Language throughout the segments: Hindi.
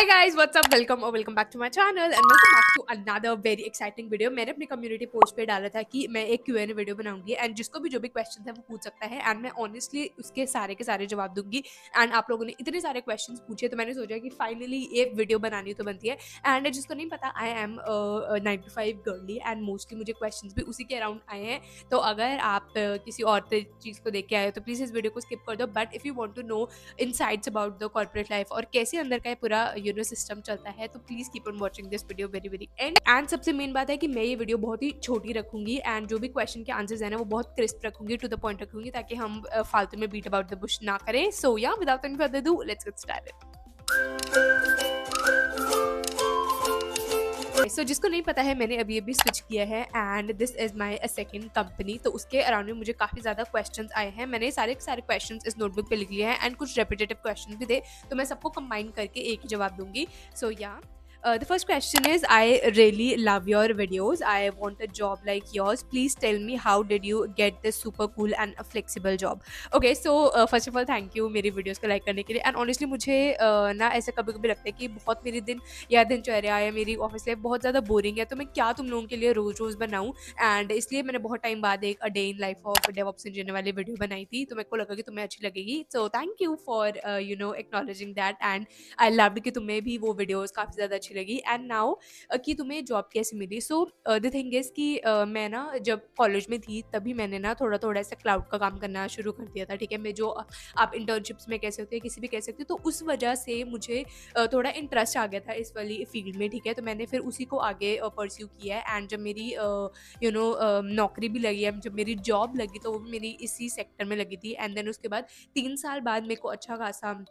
Hey guys, what's up? Welcome or welcome back to my channel and welcome back to another very exciting video. मैंने अपनी कम्युनिटी पोस्ट पे डाला था कि मैं एक Q&A वीडियो बनाऊंगी एंड जिसको भी जो भी क्वेश्चन है वो पूछ सकता है एंड मैं ऑनेस्टली उसके सारे के सारे जवाब दूंगी। एंड आप लोगों ने इतने सारे क्वेश्चन पूछे तो मैंने सोचा कि फाइनली एक वीडियो बनानी तो बनती है। एंड जिसको नहीं पता, I am 9 to 5 girly and mostly मुझे क्वेश्चन भी उसी के अराउंड आए हैं। तो अगर आप किसी और चीज़ को देख के आए हो तो प्लीज़ इस वीडियो को स्किप कर दो। But if you want to know insights about the corporate life और कैसे अंदर का पूरा सिस्टम चलता है तो please keep on watching this video very very and सबसे मेन बात है कि मैं ये वीडियो बहुत ही छोटी रखूंगी एंड जो भी क्वेश्चन के आंसर्स है ना वो बहुत क्रिस्प रखूंगी, टू द पॉइंट रखूंगी, ताकि हम फालतू में बीट अबाउट द बुश ना करें। So yeah without any further do let's get started. So जिसको नहीं पता है, मैंने अभी अभी स्विच किया है and this is my second company. तो उसके अराउंड में मुझे काफ़ी ज़्यादा क्वेश्चंस आए हैं। मैंने सारे के सारे क्वेश्चंस इस नोटबुक पे लिख लिए हैं एंड कुछ रेपिटेटिव क्वेश्चन भी थे, तो मैं सबको कंबाइन करके एक ही जवाब दूंगी। सो या the first question is, I really love your videos. I want a job like yours. Please tell me, how did you get this super cool and a flexible job? Okay, so first of all, thank you मेरी वीडियोस को लाइक करने के लिए। एंड ऑनेस्टली मुझे ना ऐसे कभी कभी लगता है कि बहुत मेरी दिन या दिनचर्या या मेरी ऑफिस लाइफ बहुत ज़्यादा बोरिंग है, तो मैं क्या तुम लोगों के लिए रोज़ रोज़ बनाऊँ। एंड इसलिए मैंने बहुत टाइम बाद एक a day in life of DevOps engineer वाली वीडियो बनाई थी, तो मेरे को लगा कि तुम्हें अच्छी लगेगी। So thank you for acknowledging that and I love कि तुम्हें भी वो वीडियोस काफ़ी ज़्यादा अच्छी लगी। एंड नाउ कि तुम्हें जॉब कैसे मिली। सो द थिंग इज़ कि मैं ना जब कॉलेज में थी तभी मैंने ना थोड़ा थोड़ा ऐसा क्लाउड का काम करना शुरू कर दिया था। ठीक है, मैं जो आप इंटर्नशिप्स में कह सकते हो, किसी भी कह सकते हो, तो उस वजह से मुझे थोड़ा इंटरेस्ट आ गया था इस वाली फील्ड में। ठीक है, तो मैंने फिर उसी को आगे परस्यू किया है एंड जब मेरी नौकरी भी लगी है, जब मेरी जॉब लगी तो वो भी मेरी इसी सेक्टर में लगी थी। एंड देन उसके बाद 3 साल बाद मेरे को अच्छा खासा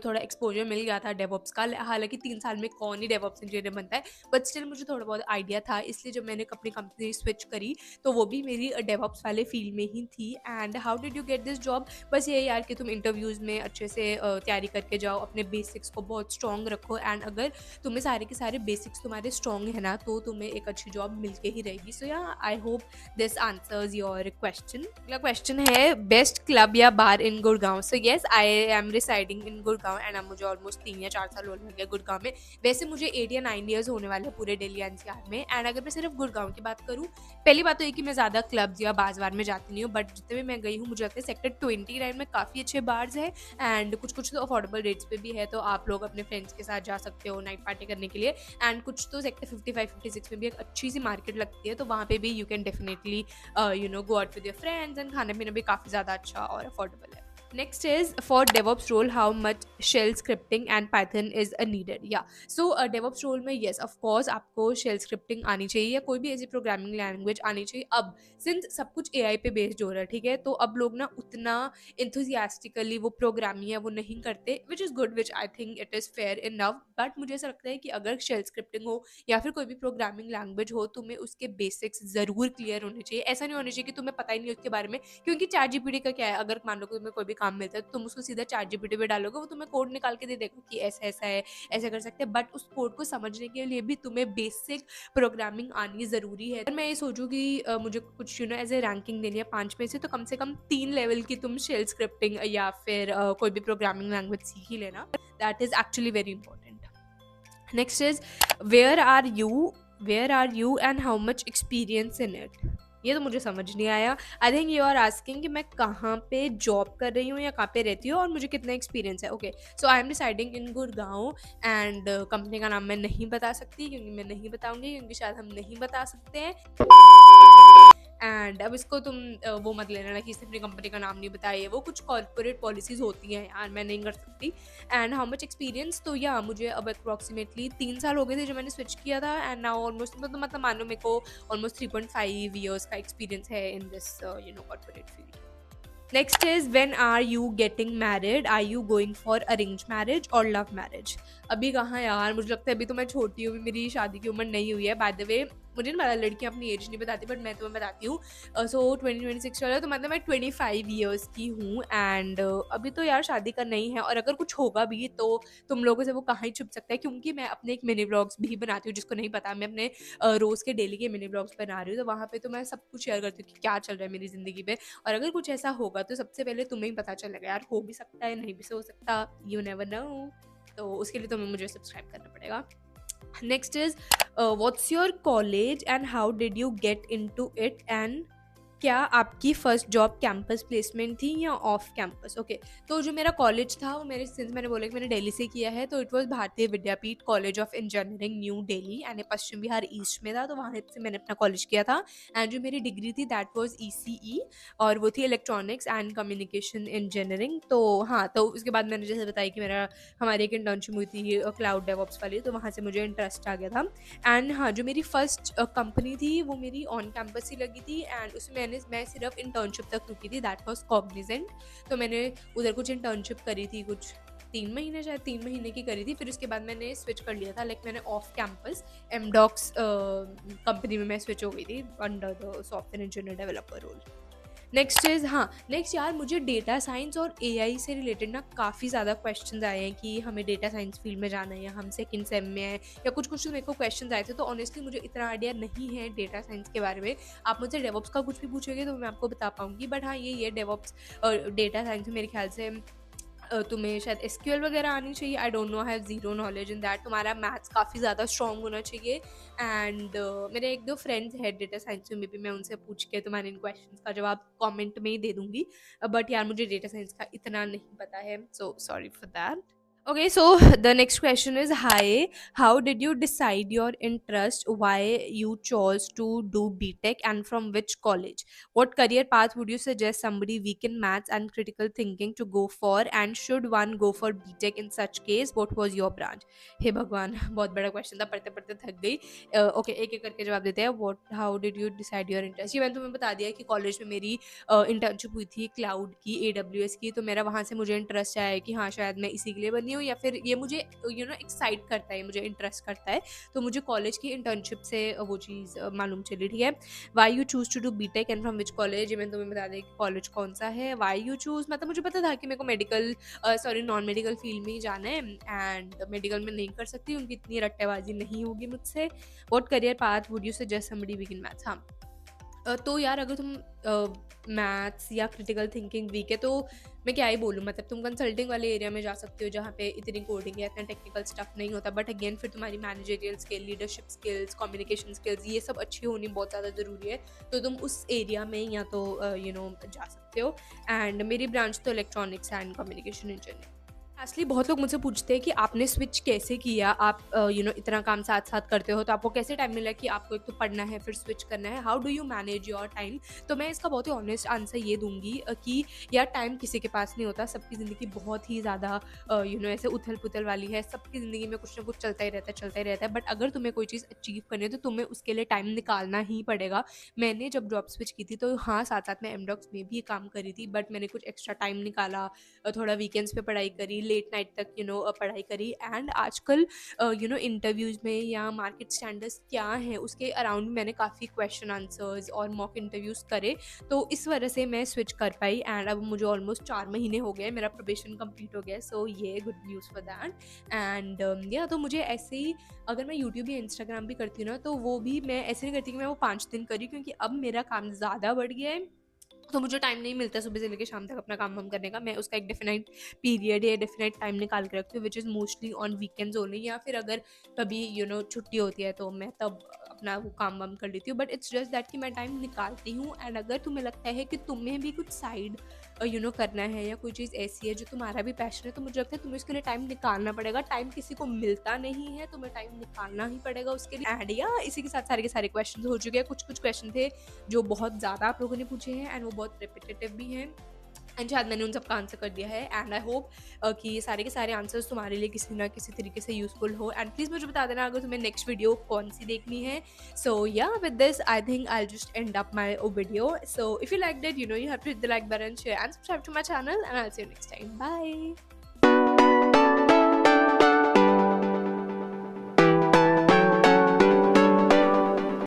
थोड़ा एक्सपोजर मिल गया था डेवऑप्स का। हालांकि 3 साल में कौन ही डेवऑप्स इंजीनियर बनता है, बट स्टिल मुझे थोड़ा बहुत आइडिया था, इसलिए जब मैंने अपनी कंपनी स्विच करी तो वो भी मेरी डेवऑप्स वाले फील्ड में ही थी। And how did you get this job? बस ये यार कि तुम इंटरव्यूज़ में अच्छे से तैयारी करके जाओ, अपने बेसिक्स को बहुत स्ट्रॉन्ग रखो एंड अगर तुम्हें सारे के सारे बेसिक्स तुम्हारे स्ट्रॉन्ग है ना तो तुम्हें एक अच्छी जॉब मिल के ही रहेगी। So yeah I hope this answers your question. अगला क्वेश्चन है, बेस्ट क्लब या bar in Gurgaon? So yes, I am residing in Gurgaon and अब मुझे ऑलमोस्ट 3 या 4 साल होने लगे गुड़गांव में। वैसे मुझे 8 या 9 ईयर्स होने वाले हैं पूरे दिल्ली एनसीआर में। एंड अगर मैं सिर्फ गुड़गांव की बात करूँ, पहली बात तो ये कि मैं ज़्यादा क्लब्स या बाज़ार में जाती नहीं हूँ, बट जितने भी मैं गई हूँ मुझे लगता है सेक्टर 29 में काफ़ी अच्छे बार्स हैं एंड कुछ कुछ तो अफोर्डेबल रेट्स पे भी है, तो आप लोग अपने फ्रेंड्स के साथ जा सकते हो नाइट पार्टी करने के लिए। एंड कुछ तो सेक्टर 55-56 में भी एक अच्छी सी मार्केट लगती है, तो वहाँ पे भी you can definitely go out with your friends and खाना पीना भी काफ़ी ज़्यादा अच्छा और अफोर्डेबल है। Next is, for DevOps role, how much shell scripting and Python is needed? Yeah. So DevOps role में yes of course आपको shell scripting आनी चाहिए या कोई भी ऐसी प्रोग्रामिंग लैंग्वेज आनी चाहिए। अब सिंस सब कुछ AI पे बेस्ड हो रहा है, ठीक है, तो अब लोग ना उतना enthusiastically वो प्रोग्रामिंग है वो नहीं करते, which is good, which I think it is fair enough। But मुझे ऐसा लगता है कि अगर shell scripting हो या फिर कोई भी प्रोग्रामिंग लैंग्वेज हो, तुम्हें उसके बेसिक्स ज़रूर क्लियर होने चाहिए। ऐसा नहीं होना चाहिए कि तुम्हें पता ही नहीं उसके बारे में, क्योंकि चैट जीपीटी का क्या है, अगर मान लो कि तुम्हें कोई भी काम मिलता है तो तुम उसको सीधा चैट जीपीटी पे डालोगे, वो तुम्हें कोड निकाल के दे देगा कि ऐसा ऐसा है, ऐसा कर सकते हैं। बट उस कोड को समझने के लिए भी तुम्हें बेसिक प्रोग्रामिंग आनी ज़रूरी है। अगर मैं ये सोचूँ कि मुझे कुछ एज ए रैंकिंग देनी है 5 में से, तो कम 3 लेवल की तुम शेल स्क्रिप्टिंग या फिर कोई भी प्रोग्रामिंग लैंग्वेज सीख ही लेना। That is actually very important. Next is, where are you and how much experience in it? ये तो मुझे समझ नहीं आया। I think you are asking कि मैं कहाँ पे जॉब कर रही हूँ या कहाँ पे रहती हूँ और मुझे कितना एक्सपीरियंस है। Okay, so I am residing in Gurgaon and company का नाम मैं नहीं बता सकती, क्योंकि मैं नहीं बताऊंगी, क्योंकि शायद हम नहीं बता सकते हैं। एंड अब इसको तुम वो मत लेना ना कि इसने अपनी कंपनी का नाम नहीं बताया, वो कुछ कॉर्पोरेट पॉलिसीज़ होती हैं यार, मैं नहीं कर सकती। एंड हाउ मच एक्सपीरियंस, तो या मुझे अब अप्रॉक्सीमेटली 3 साल हो गए थे जब मैंने स्विच किया था एंड नाउ ऑलमोस्ट मतलब मानो मेरे को ऑलमोस्ट 3.5 ईयर्स का एक्सपीरियंस है in this corporate field. Next is, when are you getting married? Are you going for arrange marriage और लव मैरिज? अभी कहाँ यार, मुझे लगता है अभी तो मैं छोटी हूँ, मेरी शादी की उम्र नहीं हुई है। बाय द वे मुझे ना लड़कियाँ अपनी एज नहीं बताती, बट मैं तुम्हें बताती हूँ। सो 2026 वाला, तो मतलब मैं 25 ईयर्स की हूँ एंड अभी तो यार शादी का नहीं है। और अगर कुछ होगा भी तो तुम लोगों से वो कहाँ ही छुप सकता है, क्योंकि मैं अपने एक मिनी ब्लॉग्स भी बनाती हूँ। जिसको नहीं पता, मैं अपने रोज़ के डेली के मिनी ब्लॉग्स बना रही हूँ, तो वहाँ पे तो मैं सब कुछ शेयर करती हूँ कि क्या चल रहा है मेरी ज़िंदगी में। और अगर कुछ ऐसा होगा तो सबसे पहले तुम्हें ही पता चलेगा यार, हो भी सकता है नहीं भी हो सकता, यू नेवर नो। तो उसके लिए तो मुझे सब्सक्राइब करना पड़ेगा। Next is what's your college and how did you get into it, and क्या आपकी फर्स्ट जॉब कैंपस प्लेसमेंट थी या ऑफ कैंपस? ओके, तो जो मेरा कॉलेज था वो मेरे, सिंस मैंने बोला कि मैंने दिल्ली से किया है, तो it was Bharati Vidyapeeth college of engineering New Delhi, and Paschim Vihar east में था, तो वहाँ से मैंने अपना कॉलेज किया था। एंड जो मेरी डिग्री थी दैट वाज ECE, और वो थी इलेक्ट्रॉनिक्स एंड कम्युनिकेशन इंजीनियरिंग। तो हाँ, तो उसके बाद मैंने जैसे बताया कि मेरा हमारी एक इंटर्नशिप हुई थी क्लाउड डेवऑप्स वाली, तो वहाँ से मुझे इंटरेस्ट आ गया था। एंड हाँ, जो मेरी फर्स्ट कंपनी थी वो मेरी ऑन कैंपस ही लगी थी, एंड उसमें मैं सिर्फ इंटर्नशिप तक रुकी थी, दैट वाज कॉग्निजेंट। तो मैंने उधर कुछ इंटर्नशिप करी थी, कुछ 3 महीने, शायद 3 महीने की करी थी। फिर उसके बाद मैंने स्विच कर लिया था, लाइक मैंने ऑफ कैंपस एमडॉक्स कंपनी में मैं स्विच हो गई थी under the software engineer developer role. Next is, हाँ नेक्स्ट यार, मुझे डेटा साइंस और AI से रिलेटेड ना काफ़ी ज़्यादा क्वेश्चंस आए हैं कि हमें डेटा साइंस फील्ड में जाना है या हम सेकंड सेम में हैं, या कुछ मेरे को क्वेश्चंस आए थे। तो ऑनेस्टली मुझे इतना आइडिया नहीं है डेटा साइंस के बारे में। आप मुझसे डेवऑप्स का कुछ भी पूछोगे तो मैं आपको बता पाऊंगी, बट हाँ ये डेवऑप्स और डेटा साइंस मेरे ख्याल से तुम्हें शायद SQL वगैरह आनी चाहिए। I don't know, I have zero knowledge in that. तुम्हारा मैथ्स काफ़ी ज़्यादा स्ट्रॉन्ग होना चाहिए। एंड मेरे 1-2 फ्रेंड्स हैं डेटा साइंस में भी, मैं उनसे पूछ के तुम्हारे इन क्वेश्चंस का जवाब कमेंट में ही दे दूंगी। बट यार मुझे डेटा साइंस का इतना नहीं पता है, so sorry for that. Okay, so the next question is, hi, how did you decide your interest, why you chose to do BTech, and from which college? What career path would you suggest somebody weak in maths and critical thinking to go for, and should one go for BTech in such case? What was your branch? हे भगवान, बहुत बड़ा क्वेश्चन था, पढ़ते पढ़ते थक गई। ओके, एक एक करके जवाब देते हैं। What how did you decide your interest? ये मैंने तुम्हें बता दिया कि कॉलेज में मेरी इंटर्नशिप हुई थी क्लाउड की, AWS की, तो मेरा वहाँ से मुझे इंटरेस्ट आया है कि हाँ शायद मैं इसी के लिए बनी हूँ, या फिर ये मुझे एक्साइट करता है, मुझे इंटरेस्ट करता है। तो मुझे कॉलेज की इंटर्नशिप से वो चीज़ मालूम चली। ठीक है, why you choose to do BTech and from which college? ये मैंने तुम्हें बता दिया कि कॉलेज कौन सा है। वाई यू चूज़, मतलब मुझे पता था कि मेरे को मेडिकल नॉन मेडिकल फील्ड में ही जाना है, एंड मेडिकल में नहीं कर सकती, उनकी इतनी रट्टेबाजी नहीं होगी मुझसे। What career path would you suggest somebody weak in maths? हाँ, तो यार अगर तुम मैथ्स या क्रिटिकल थिंकिंग वीक है तो मैं क्या ही बोलूँ, मतलब तुम कंसल्टिंग वाले एरिया में जा सकते हो जहाँ पे इतनी कोडिंग या इतना टेक्निकल स्टफ नहीं होता। बट अगेन फिर तुम्हारी managerial skill, leadership skills, communication skills, ये सब अच्छी होनी बहुत ज़्यादा ज़रूरी है। तो तुम उस एरिया में या तो जा सकते हो। एंड मेरी ब्रांच तो electronics and communication engineering. Actually बहुत लोग मुझसे पूछते हैं कि आपने स्विच कैसे किया, आप इतना काम साथ साथ करते हो तो आपको कैसे टाइम मिला कि आपको एक तो पढ़ना है फिर स्विच करना है, how do you manage your time? तो मैं इसका बहुत ही ऑनेस्ट आंसर ये दूंगी कि यार टाइम किसी के पास नहीं होता, सबकी ज़िंदगी बहुत ही ज़्यादा ऐसे उथल पुथल वाली है, सबकी ज़िंदगी में कुछ ना कुछ चलता ही रहता है। बट अगर तुम्हें कोई चीज़ अचीव करनी है तो तुम्हें उसके लिए टाइम निकालना ही पड़ेगा। मैंने जब जॉब स्विच की थी तो हाँ, साथ साथ में एमडॉक्स में भी काम करी थी, बट मैंने कुछ एक्स्ट्रा टाइम निकाला, थोड़ा वीकेंड्स पे पढ़ाई करी, लेट नाइट तक पढ़ाई करी। एंड आजकल इंटरव्यूज़ में या मार्केट स्टैंडर्ड्स क्या हैं उसके अराउंड मैंने काफ़ी क्वेश्चन आंसर्स और मॉक इंटरव्यूज़ करे, तो इस वजह से मैं स्विच कर पाई। एंड अब मुझे ऑलमोस्ट 4 महीने हो गए, मेरा प्रोबेशन कंप्लीट हो गया, सो ये good news for that. And या तो मुझे ऐसे ही, अगर मैं यूट्यूब या इंस्टाग्राम भी करती हूँ ना, तो वो भी मैं ऐसे नहीं करती कि मैं वो 5 दिन करी, क्योंकि अब मेरा काम ज़्यादा बढ़ गया है, तो मुझे टाइम नहीं मिलता सुबह से लेकर शाम तक अपना काम वाम करने का। मैं उसका एक डेफिनेट पीरियड या डेफिनेट टाइम निकाल के रखती हूँ, which is mostly on weekends only, या फिर अगर कभी छुट्टी होती है तो मैं तब अपना वो काम वाम कर लेती हूँ। बट इट्स जस्ट दैट कि मैं टाइम निकालती हूँ। एंड अगर तुम्हें लगता है कि तुम्हें भी कुछ साइड करना है या कोई चीज़ ऐसी है जो तुम्हारा भी पैशन है, तो मुझे लगता है तुम्हें उसके लिए टाइम निकालना पड़ेगा। टाइम किसी को मिलता नहीं है, तुम्हें टाइम निकालना ही पड़ेगा उसके लिए। एंड या इसी के साथ सारे के सारे क्वेश्चन हो चुके हैं। कुछ क्वेश्चन थे जो बहुत ज़्यादा आप लोगों ने पूछे हैं एंड वो बहुत रिपीटेटिव भी हैं, एंड शायद मैंने उन सबका आंसर कर दिया है। एंड आई होप कि ये सारे के सारे आंसर्स तुम्हारे लिए किसी ना किसी तरीके से यूजफुल हो। एंड प्लीज़ मुझे बता देना अगर तुम्हें नेक्स्ट वीडियो कौन सी देखनी है। So yeah with this I think I just end up my video. So if you like that, you have to hit the like button, share and subscribe to my channel, and I will see you next time. Bye.